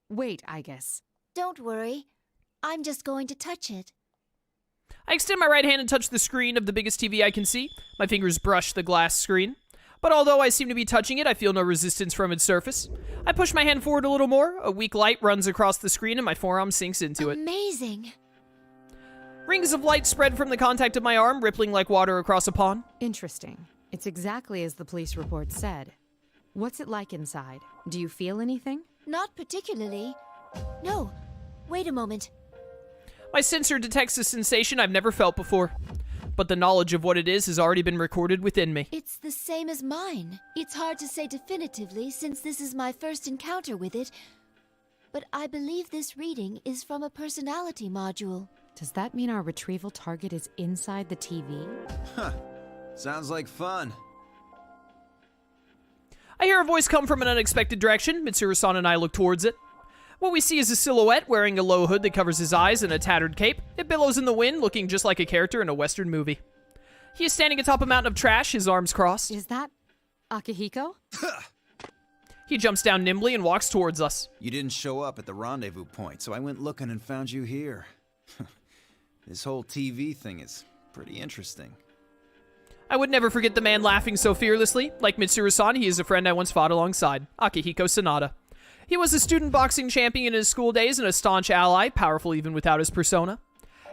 wait, I guess. Don't worry. I'm just going to touch it. I extend my right hand and touch the screen of the biggest TV I can see. My fingers brush the glass screen. But although I seem to be touching it, I feel no resistance from its surface. I push my hand forward a little more. A weak light runs across the screen and my forearm sinks into it. Amazing. Rings of light spread from the contact of my arm, rippling like water across a pond. Interesting. It's exactly as the police report said. What's it like inside? Do you feel anything? Not particularly. No. Wait a moment. My sensor detects a sensation I've never felt before. But the knowledge of what it is has already been recorded within me. It's the same as mine. It's hard to say definitively since this is my first encounter with it. But I believe this reading is from a personality module. Does that mean our retrieval target is inside the TV? Huh. Sounds like fun. I hear a voice come from an unexpected direction. Mitsuru-san and I look towards it. What we see is a silhouette wearing a low hood that covers his eyes and a tattered cape. It billows in the wind, looking just like a character in a Western movie. He is standing atop a mountain of trash, his arms crossed. Is that Akihiko? He jumps down nimbly and walks towards us. You didn't show up at the rendezvous point, so I went looking and found you here. This whole TV thing is pretty interesting. I would never forget the man laughing so fearlessly. Like Mitsuru-san, he is a friend I once fought alongside, Akihiko Sanada. He was a student boxing champion in his school days and a staunch ally, powerful even without his persona.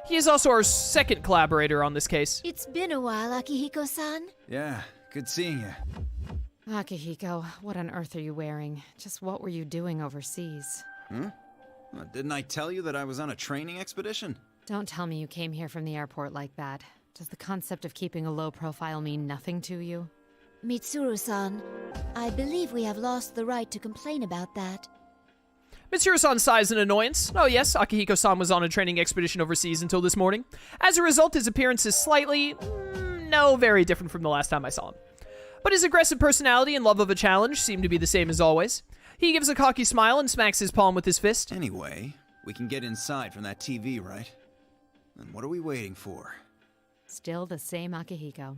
He is also our second collaborator on this case. It's been a while, Akihiko-san. Yeah, good seeing you. Akihiko, what on earth are you wearing? Just what were you doing overseas? Well, didn't I tell you that I was on a training expedition? Don't tell me you came here from the airport like that. Does the concept of keeping a low profile mean nothing to you? Mitsuru-san, I believe we have lost the right to complain about that. Mitsuru-san sighs in annoyance. Oh yes, Akihiko-san was on a training expedition overseas until this morning. As a result, his appearance is slightly, very different from the last time I saw him. But his aggressive personality and love of a challenge seem to be the same as always. He gives a cocky smile and smacks his palm with his fist. Anyway, we can get inside from that TV, right? And what are we waiting for? Still the same Akihiko.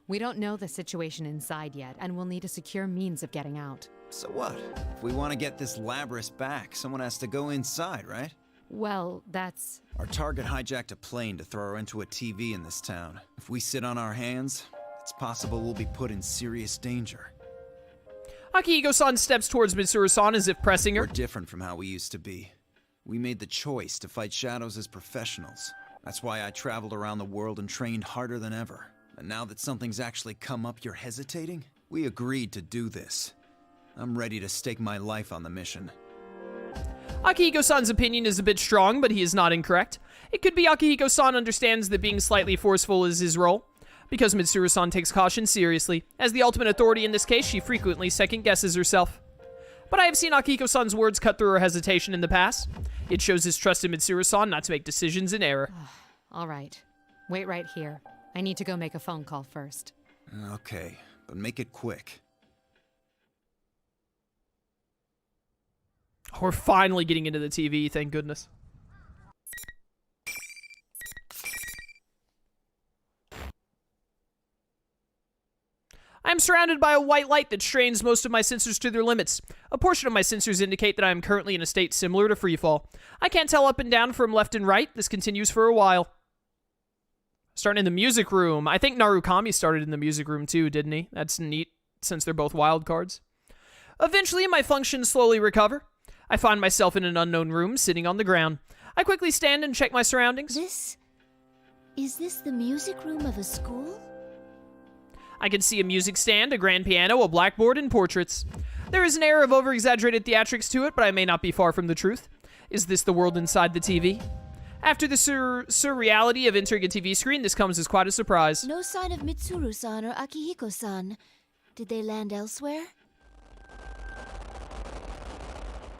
We don't know the situation inside yet, and we'll need a secure means of getting out. So what? If we want to get this Labrys back, someone has to go inside, right? Well, that's... Our target hijacked a plane to throw her into a TV in this town. If we sit on our hands, it's possible we'll be put in serious danger. Akihiko-san steps towards Mitsuru-san as if pressing her. We're different from how we used to be. We made the choice to fight shadows as professionals. That's why I traveled around the world and trained harder than ever. And now that something's actually come up, you're hesitating? We agreed to do this. I'm ready to stake my life on the mission. Akihiko-san's opinion is a bit strong, but he is not incorrect. It could be Akihiko-san understands that being slightly forceful is his role. Because Mitsuru-san takes caution seriously. As the ultimate authority in this case, she frequently second-guesses herself. But I have seen Akihiko-san's words cut through her hesitation in the past. It shows his trust in Mitsuru-san not to make decisions in error. All right. Wait right here. I need to go make a phone call first. Okay, but make it quick. We're finally getting into the TV, thank goodness. I am surrounded by a white light that strains most of my sensors to their limits. A portion of my sensors indicate that I am currently in a state similar to freefall. I can't tell up and down from left and right. This continues for a while. Starting in the music room. I think Narukami started in the music room too, didn't he? That's neat, since they're both wild cards. Eventually, my functions slowly recover. I find myself in an unknown room, sitting on the ground. I quickly stand and check my surroundings. Is this the music room of a school? I can see a music stand, a grand piano, a blackboard, and portraits. There is an air of over-exaggerated theatrics to it, but I may not be far from the truth. Is this the world inside the TV? After the surreality of entering a TV screen, this comes as quite a surprise. No sign of Mitsuru-san or Akihiko-san. Did they land elsewhere?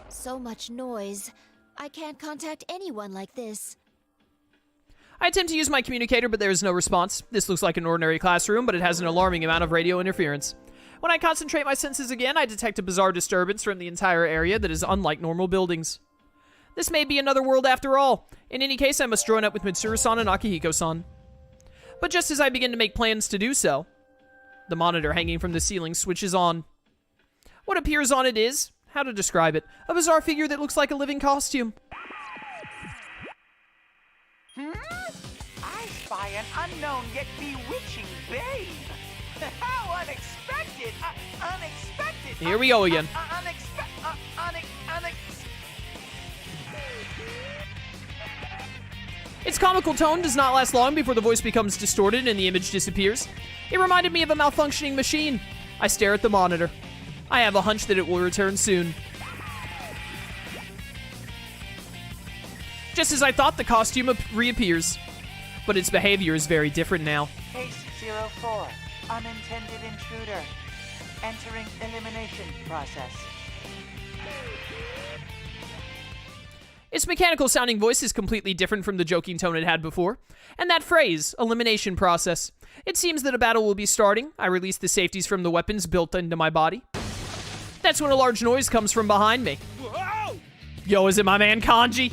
So much noise. I can't contact anyone like this. I attempt to use my communicator, but there is no response. This looks like an ordinary classroom, but it has an alarming amount of radio interference. When I concentrate my senses again, I detect a bizarre disturbance from the entire area that is unlike normal buildings. This may be another world after all. In any case, I must join up with Mitsuru-san and Akihiko-san. But just as I begin to make plans to do so, the monitor hanging from the ceiling switches on. What appears on it is how to describe it? A bizarre figure that looks like a living costume. I spy an unknown yet bewitching babe. How unexpected! Unexpected! Here we go again. Its comical tone does not last long before the voice becomes distorted and the image disappears. It reminded me of a malfunctioning machine. I stare at the monitor. I have a hunch that it will return soon. Just as I thought, the costume reappears. But its behavior is very different now. Case 04, unintended intruder. Entering elimination process. Its mechanical sounding voice is completely different from the joking tone it had before. And that phrase, elimination process. It seems that a battle will be starting. I release the safeties from the weapons built into my body. That's when a large noise comes from behind me. Whoa! Yo, is it my man Kanji?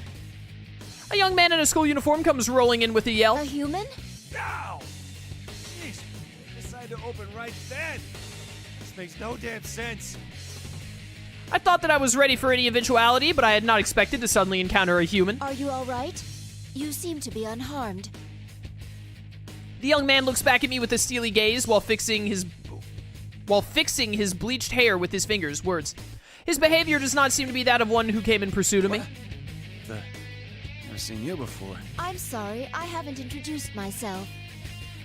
A young man in a school uniform comes rolling in with a yell. A human? Ow! Jeez, decided to open right then. This makes no damn sense. I thought that I was ready for any eventuality, but I had not expected to suddenly encounter a human. Are you all right? You seem to be unharmed. The young man looks back at me with a steely gaze while fixing his bleached hair with his fingers. Words. His behavior does not seem to be that of one who came in pursuit of me. Never seen you before. I'm sorry, I haven't introduced myself.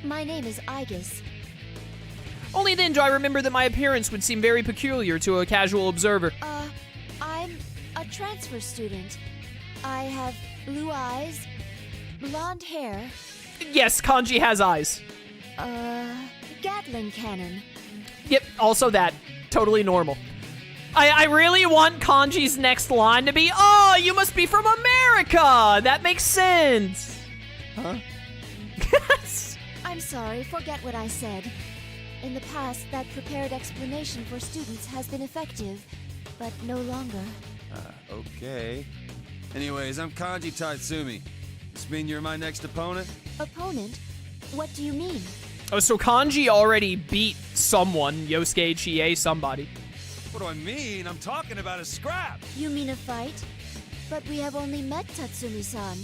My name is Aegis. Only then do I remember that my appearance would seem very peculiar to a casual observer. I'm a transfer student. I have blue eyes, blonde hair, Yes, Kanji has eyes. Gatling cannon. Yep, also that. Totally normal. I really want Kanji's next line to be, "Oh, you must be from America!" That makes sense. Huh? I'm sorry, forget what I said. In the past, that prepared explanation for students has been effective, but no longer. Okay. Anyways, I'm Kanji Tatsumi. This mean you're my next opponent? Opponent? What do you mean? Oh, so Kanji already beat someone, Yosuke, Chie, somebody. What do I mean? I'm talking about a scrap. You mean a fight? But we have only met Tatsumi-san.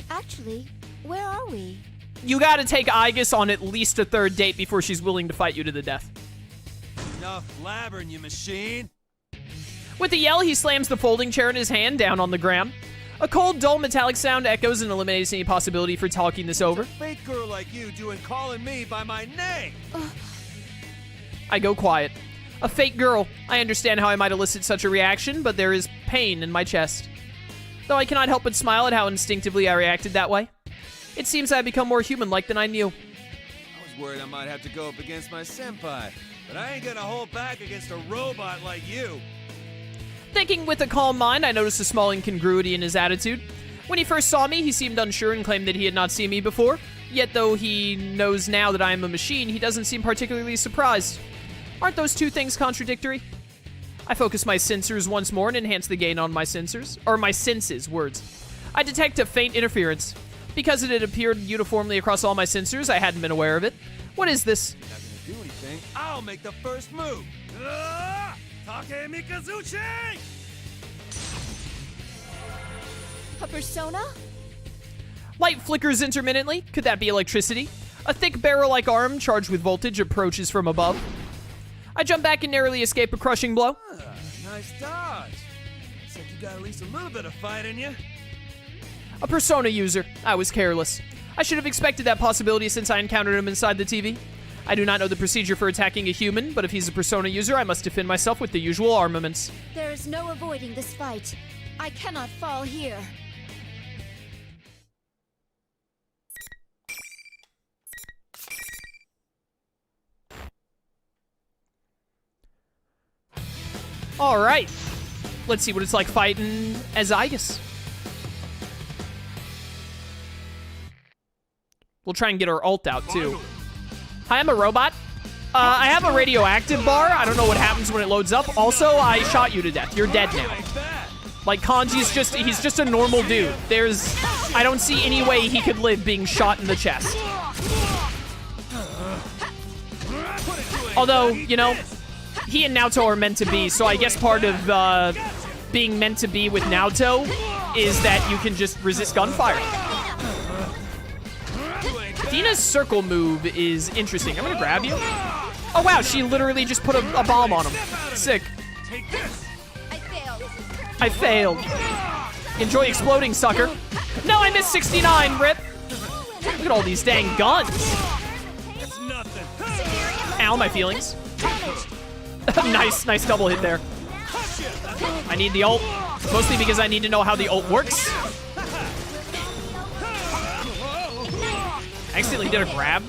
Actually, where are we? You gotta take Aegis on at least a third date before she's willing to fight you to the death. Enough blabbering, you machine. With a yell, he slams the folding chair in his hand down on the ground. A cold, dull, metallic sound echoes and eliminates any possibility for talking this over. Fake girl like you doing calling me by my name. I go quiet. A fake girl. I understand how I might elicit such a reaction, but there is pain in my chest. Though I cannot help but smile at how instinctively I reacted that way. It seems I have become more human-like than I knew. I was worried I might have to go up against my senpai, but I ain't gonna hold back against a robot like you. Thinking with a calm mind, I noticed a small incongruity in his attitude. When he first saw me, he seemed unsure and claimed that he had not seen me before. Yet though he knows now that I am a machine, he doesn't seem particularly surprised. Aren't those two things contradictory? I focus my sensors once more and enhance the gain on my sensors, or my senses, words. I detect a faint interference. Because it had appeared uniformly across all my sensors, I hadn't been aware of it. What is this? Not gonna do anything. I'll make the first move. Take Mikazuchi! A persona? Light flickers intermittently. Could that be electricity? A thick barrel-like arm charged with voltage approaches from above. I jump back and narrowly escape a crushing blow. Nice dodge. Looks like you got at least a little bit of fight in you. A persona user. I was careless. I should have expected that possibility since I encountered him inside the TV. I do not know the procedure for attacking a human, but if he's a persona user, I must defend myself with the usual armaments. There is no avoiding this fight. I cannot fall here. Alright. Let's see what it's like fighting as Aegis. We'll try and get our ult out, too. Hi, I'm a robot. I have a radioactive bar. I don't know what happens when it loads up. Also, I shot you to death. You're dead now. Like, Kanji's he's just a normal dude. I don't see any way he could live being shot in the chest. Although, you know, he and Naoto are meant to be, so I guess part of being meant to be with Naoto is that you can just resist gunfire. Dina's circle move is interesting. I'm gonna grab you. Oh wow, she literally just put a bomb on him. Sick. I failed. Enjoy exploding, sucker. No, I missed 69, rip. Look at all these dang guns. That's nothing. Ow, my feelings. Nice double hit there. I need the ult, mostly because I need to know how the ult works. I accidentally did a grab.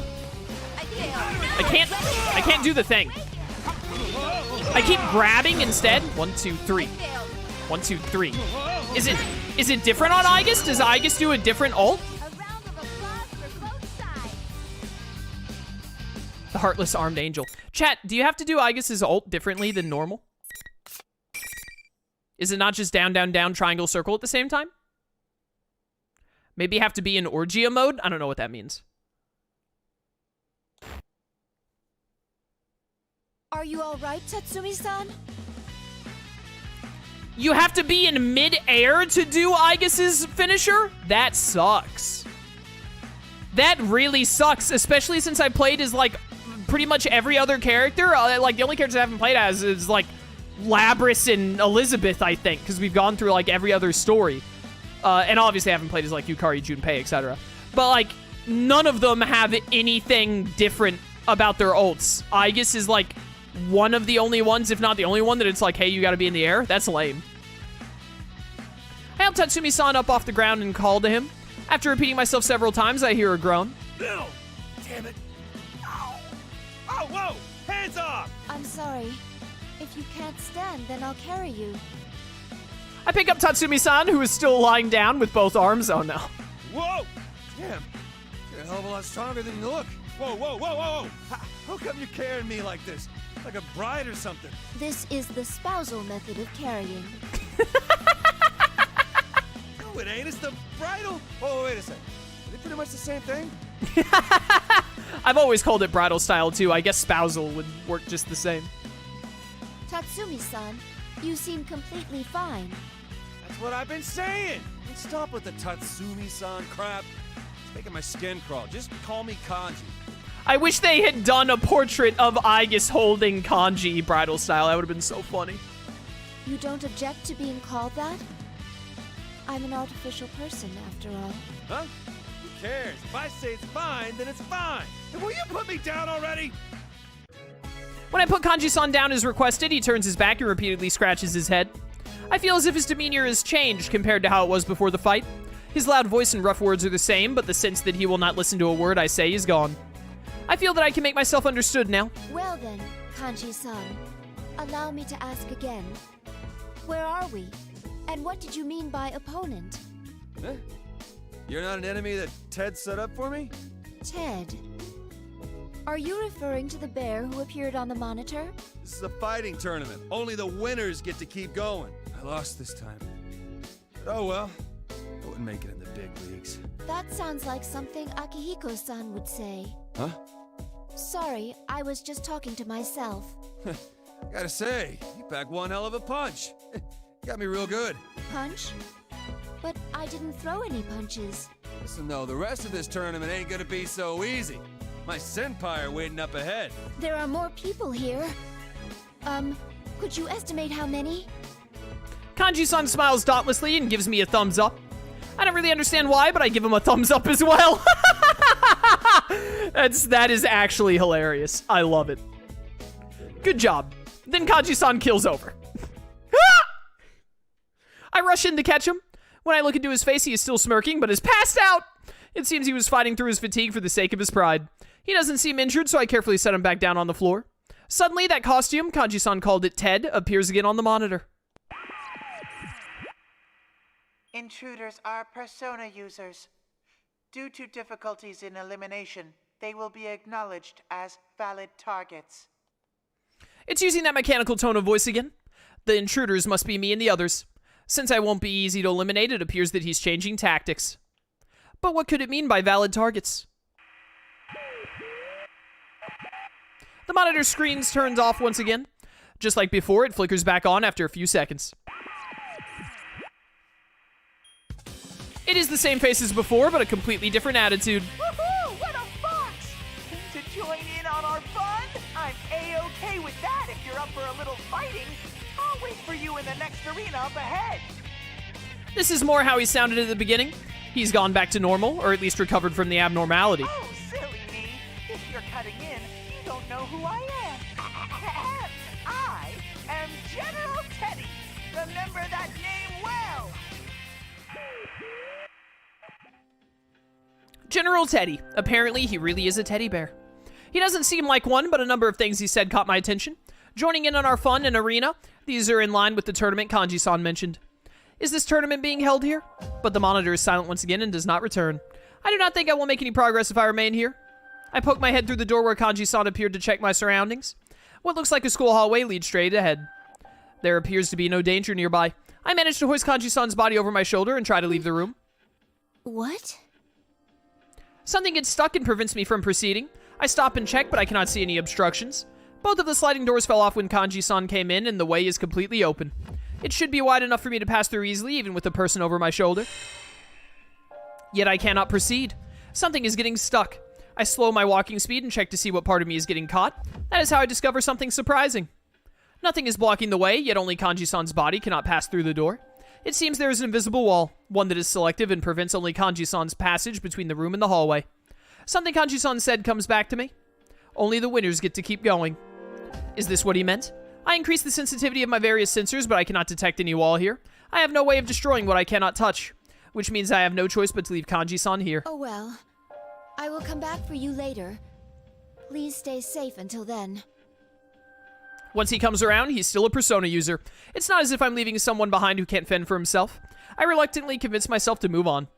I can't do the thing. I keep grabbing instead. 1, 2, 3. 1, 2, 3. Is it different on Aegis? Does Aegis do a different ult? The Heartless Armed Angel. Chat, do you have to do Aegis's ult differently than normal? Is it not just down, down, down, triangle, circle at the same time? Maybe you have to be in Orgia mode? I don't know what that means. Are you all right, Tatsumi-san? You have to be in mid-air to do Aegis's finisher? That sucks. That really sucks, especially since I played as, like, pretty much every other character. Like, the only characters I haven't played as is, like, Labris and Elizabeth, I think, because we've gone through, like, every other story. And obviously I haven't played as, like, Yukari, Junpei, etc. But, like, none of them have anything different about their ults. Aegis is, like, one of the only ones, if not the only one, that it's like, hey, you gotta be in the air. That's lame. I helped Tatsumi-san up off the ground and called to him. After repeating myself several times, I hear a groan. No! Damn it! Ow! Oh, whoa! Hands off! I'm sorry. If you can't stand, then I'll carry you. I pick up Tatsumi-san, who is still lying down with both arms. Oh, no. Whoa! Damn! You're a hell of a lot stronger than you look. Whoa, whoa, whoa, whoa, whoa! How come you're carrying me like this? Like a bride or something? This is the spousal method of carrying. No, it ain't. It's the bridal. Oh, wait a second. Are they pretty much the same thing? I've always called it bridal style, too. I guess spousal would work just the same. Tatsumi-san, you seem completely fine. That's what I've been saying. And stop with the Tatsumi-san crap. It's making my skin crawl. Just call me Kanji. I wish they had done a portrait of Aegis holding Kanji bridal style. That would have been so funny. You don't object to being called that? I'm an artificial person, after all. Huh? Who cares? If I say it's fine, then it's fine. And will you put me down already? When I put Kanji-san down as requested, he turns his back and repeatedly scratches his head. I feel as if his demeanor has changed compared to how it was before the fight. His loud voice and rough words are the same, but the sense that he will not listen to a word I say is gone. I feel that I can make myself understood now. Well then, Kanji-san, allow me to ask again. Where are we? And what did you mean by opponent? Huh? You're not an enemy that Ted set up for me? Ted. Are you referring to the bear who appeared on the monitor? This is a fighting tournament. Only the winners get to keep going. I lost this time. But oh well. I wouldn't make it in the big leagues. That sounds like something Akihiko-san would say. Huh? Sorry, I was just talking to myself. Gotta say, you pack one hell of a punch. Got me real good. Punch? But I didn't throw any punches. Listen though, the rest of this tournament ain't gonna be so easy. My senpai are waiting up ahead. There are more people here. Could you estimate how many? Kanji-san smiles dauntlessly and gives me a thumbs up. I don't really understand why, but I give him a thumbs up as well. That is actually hilarious. I love it. Good job. Then Kanji-san kills over. I rush in to catch him. When I look into his face, he is still smirking, but is passed out. It seems he was fighting through his fatigue for the sake of his pride. He doesn't seem injured, so I carefully set him back down on the floor. Suddenly, that costume, Kanji-san called it Ted, appears again on the monitor. Intruders are persona users. Due to difficulties in elimination, they will be acknowledged as valid targets. It's using that mechanical tone of voice again. The intruders must be me and the others. Since I won't be easy to eliminate, it appears that he's changing tactics. But what could it mean by valid targets? The monitor screen turns off once again. Just like before, it flickers back on after a few seconds. It is the same face as before, but a completely different attitude. Woohoo! What a fox! To join in on our fun? I'm A-okay with that if you're up for a little fighting. I'll wait for you in the next arena up ahead. This is more how he sounded at the beginning. He's gone back to normal, or at least recovered from the abnormality. Oh, silly me. If you're cutting in, you don't know who I am. I am General Teddy. Remember that name well. General Teddy. Apparently, he really is a teddy bear. He doesn't seem like one, but a number of things he said caught my attention. Joining in on our fun and arena. These are in line with the tournament Kanji-san mentioned. Is this tournament being held here? But the monitor is silent once again and does not return. I do not think I will make any progress if I remain here. I poke my head through the door where Kanji-san appeared to check my surroundings. What looks like a school hallway leads straight ahead. There appears to be no danger nearby. I manage to hoist Kanji-san's body over my shoulder and try to leave the room. What? Something gets stuck and prevents me from proceeding. I stop and check, but I cannot see any obstructions. Both of the sliding doors fell off when Kanji-san came in, and the way is completely open. It should be wide enough for me to pass through easily, even with a person over my shoulder. Yet I cannot proceed. Something is getting stuck. I slow my walking speed and check to see what part of me is getting caught. That is how I discover something surprising. Nothing is blocking the way, yet only Kanji-san's body cannot pass through the door. It seems there is an invisible wall, one that is selective and prevents only Kanji-san's passage between the room and the hallway. Something Kanji-san said comes back to me. Only the winners get to keep going. Is this what he meant? I increase the sensitivity of my various sensors, but I cannot detect any wall here. I have no way of destroying what I cannot touch, which means I have no choice but to leave Kanji-san here. Oh well. I will come back for you later. Please stay safe until then. Once he comes around, he's still a Persona user. It's not as if I'm leaving someone behind who can't fend for himself. I reluctantly convince myself to move on.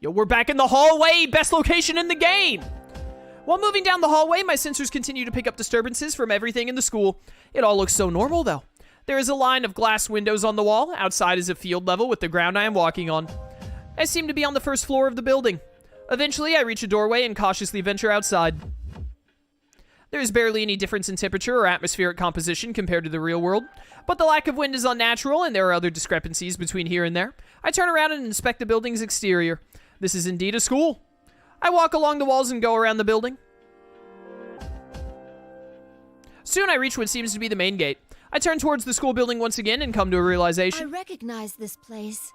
Yo, we're back in the hallway! Best location in the game! While moving down the hallway, my sensors continue to pick up disturbances from everything in the school. It all looks so normal, though. There is a line of glass windows on the wall. Outside is a field level with the ground I am walking on. I seem to be on the first floor of the building. Eventually, I reach a doorway and cautiously venture outside. There is barely any difference in temperature or atmospheric composition compared to the real world, but the lack of wind is unnatural and there are other discrepancies between here and there. I turn around and inspect the building's exterior. This is indeed a school. I walk along the walls and go around the building. Soon I reach what seems to be the main gate. I turn towards the school building once again and come to a realization. I recognize this place.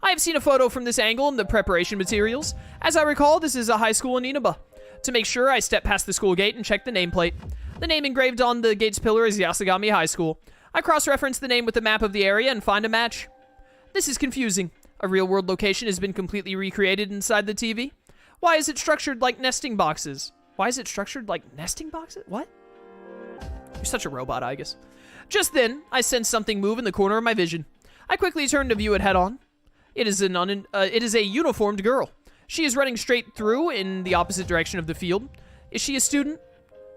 I have seen a photo from this angle in the preparation materials. As I recall, this is a high school in Inaba. To make sure, I step past the school gate and check the nameplate. The name engraved on the gate's pillar is Yasagami High School. I cross-reference the name with the map of the area and find a match. This is confusing. A real-world location has been completely recreated inside the TV. Why is it structured like nesting boxes? Why is it structured like nesting boxes? What? You're such a robot, I guess. Just then, I sense something move in the corner of my vision. I quickly turn to view it head-on. It is a uniformed girl. She is running straight through in the opposite direction of the field. Is she a student?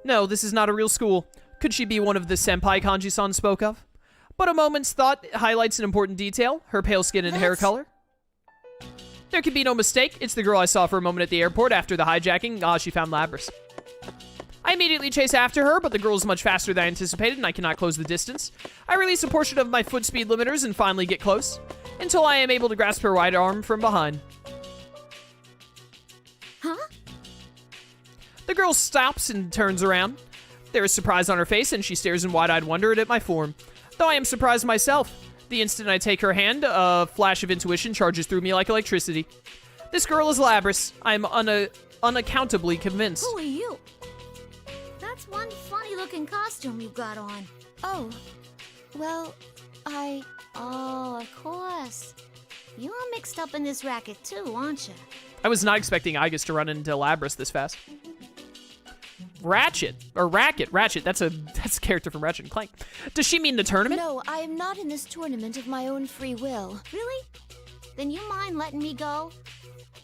No, this is not a real school. Could she be one of the senpai Kanji-san spoke of? But a moment's thought highlights an important detail, her pale skin and hair color. There can be no mistake, it's the girl I saw for a moment at the airport after the hijacking. She found Labris. I immediately chase after her, but the girl is much faster than I anticipated and I cannot close the distance. I release a portion of my foot speed limiters and finally get close, until I am able to grasp her right arm from behind. Huh? The girl stops and turns around. There is surprise on her face and she stares in wide-eyed wonder at my form. Though I am surprised myself. The instant I take her hand, a flash of intuition charges through me like electricity. This girl is Labris. I am unaccountably convinced. Who are you? That's one funny-looking costume you got on. Oh, well, Oh, of course. You're mixed up in this racket too, aren't you? I was not expecting Igus to run into Labris this fast. Ratchet. That's a character from Ratchet and Clank. Does she mean the tournament? No, I am not in this tournament of my own free will. Really? Then you mind letting me go?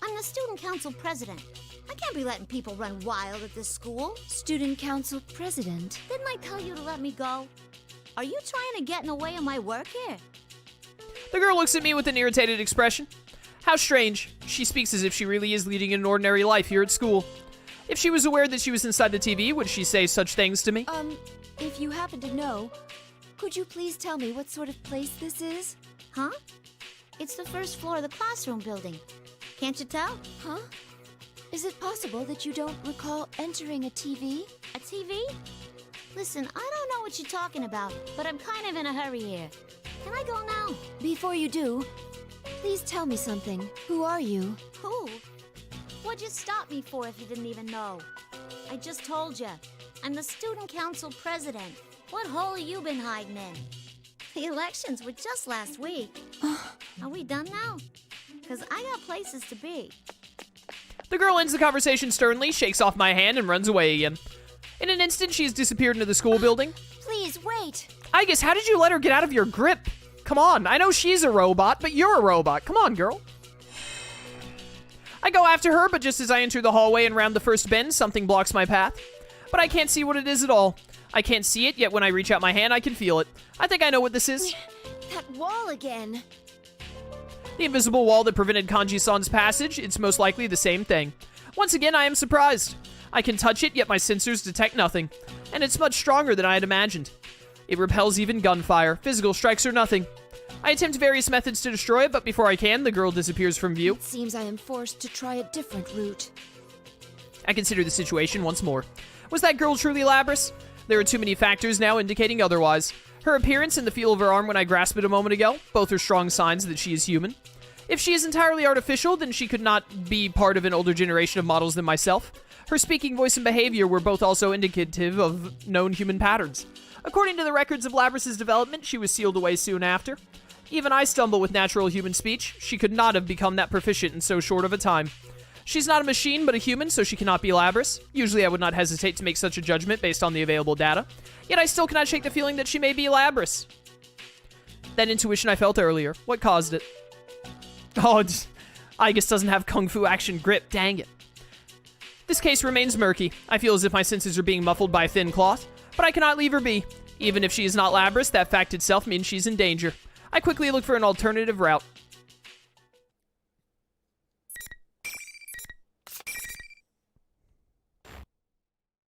I'm the student council president. I can't be letting people run wild at this school. Student council president? Didn't I tell you to let me go? Are you trying to get in the way of my work here? The girl looks at me with an irritated expression. How strange. She speaks as if she really is leading an ordinary life here at school. If she was aware that she was inside the TV, would she say such things to me? If you happen to know, could you please tell me what sort of place this is? Huh? It's the first floor of the classroom building. Can't you tell? Huh? Is it possible that you don't recall entering a TV? A TV? Listen, I don't know what you're talking about, but I'm kind of in a hurry here. Can I go now? Before you do, please tell me something. Who are you? Who? What'd you stop me for if you didn't even know? I just told you. I'm the student council president. What hole have you been hiding in? The elections were just last week. Are we done now? Because I got places to be. The girl ends the conversation sternly, shakes off my hand, and runs away again. In an instant, she has disappeared into the school building. Please, wait! Aigis, how did you let her get out of your grip? Come on, I know she's a robot, but you're a robot. Come on, girl. I go after her, but just as I enter the hallway and round the first bend, something blocks my path. But I can't see what it is at all. I can't see it, yet when I reach out my hand, I can feel it. I think I know what this is. That wall again. The invisible wall that prevented Kanji-san's passage, it's most likely the same thing. Once again, I am surprised. I can touch it, yet my sensors detect nothing. And it's much stronger than I had imagined. It repels even gunfire. Physical strikes are nothing. I attempt various methods to destroy it, but before I can, the girl disappears from view. It seems I am forced to try a different route. I consider the situation once more. Was that girl truly Labrys? There are too many factors now indicating otherwise. Her appearance and the feel of her arm when I grasped it a moment ago, both are strong signs that she is human. If she is entirely artificial, then she could not be part of an older generation of models than myself. Her speaking voice and behavior were both also indicative of known human patterns. According to the records of Labrys' development, she was sealed away soon after. Even I stumble with natural human speech. She could not have become that proficient in so short of a time. She's not a machine, but a human, so she cannot be Labrys. Usually I would not hesitate to make such a judgment based on the available data. Yet I still cannot shake the feeling that she may be Labrys. That intuition I felt earlier. What caused it? Oh, Aigis doesn't have kung fu action grip, dang it. This case remains murky. I feel as if my senses are being muffled by a thin cloth, but I cannot leave her be. Even if she is not Labrys, that fact itself means she's in danger. I quickly look for an alternative route.